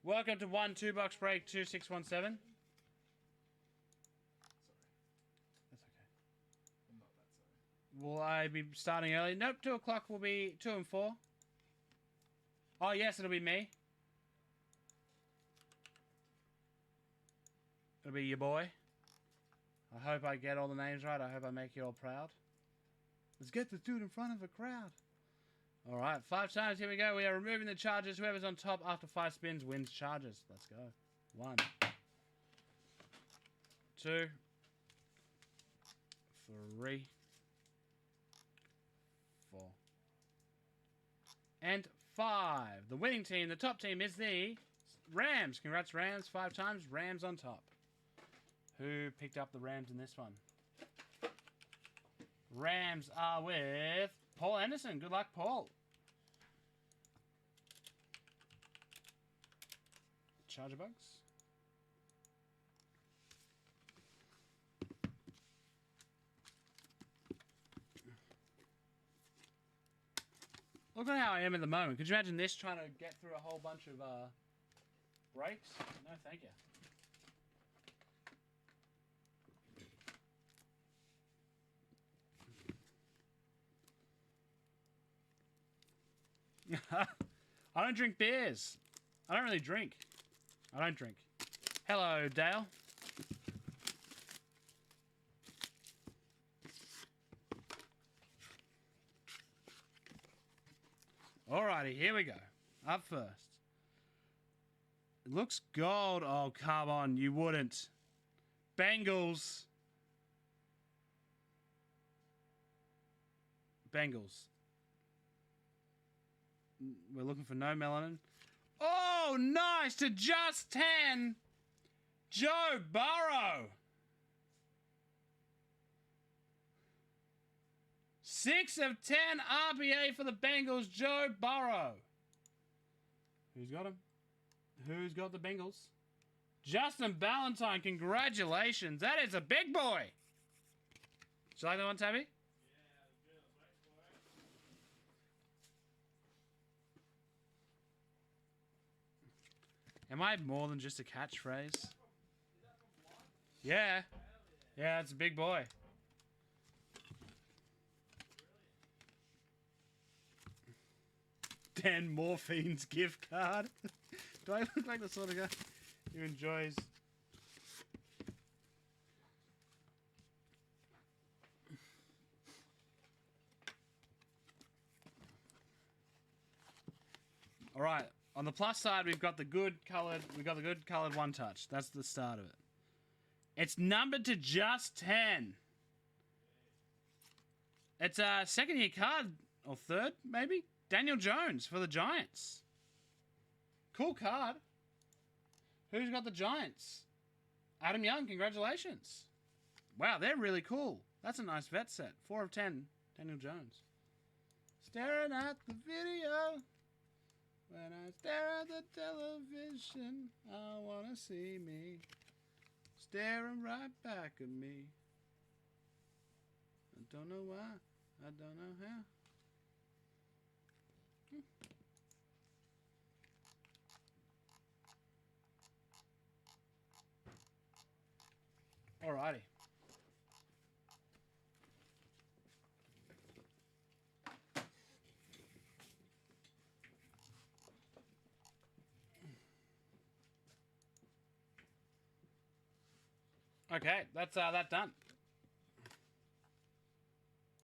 Welcome to 2 box break 2617. That's okay. I'm not that sorry. Will I be starting early? Nope, 2 o'clock will be 2 and 4. Oh, yes, it'll be me. It'll be your boy. I hope I get all the names right. I hope I make you all proud. Let's get this dude in front of a crowd. All right, 5 times. Here we go. We are removing the charges. Whoever's on top after 5 spins wins charges. Let's go. 1, 2, 3, 4, and 5. The winning team, the top team, is the Rams. Congrats, Rams. 5 times. Rams on top. Who picked up the Rams in this one? Rams are with Paul Anderson. Good luck, Paul. Charger bugs. Look at how I am at the moment. Could you imagine this trying to get through a whole bunch of breaks? No, thank you. I don't drink beers. I don't really drink. I don't drink. Hello, Dale. Alrighty, here we go. Up first. It looks gold. Oh, come on. You wouldn't. Bengals. Bengals. We're looking for no melanin. Oh, nice to just 10. Joe Burrow. 6 of 10 RPA for the Bengals. Joe Burrow. Who's got him? Who's got the Bengals? Justin Ballantyne. Congratulations. That is a big boy. Did you like that one, Tabby? Am I more than just a catchphrase? Yeah. Yeah, it's a big boy. Dan Morphine's gift card. Do I look like the sort of guy who enjoys... All right. On the plus side, we've got the good colored. One touch. That's the start of it. It's numbered to just 10. It's a second-year card or third, maybe. Daniel Jones for the Giants. Cool card. Who's got the Giants? Adam Young. Congratulations. Wow, they're really cool. That's a nice vet set. 4 of 10. Daniel Jones. Staring at the video. When I stare at the television, I wanna see me staring right back at me. I don't know why, I don't know how. Alrighty. Okay, that's that done.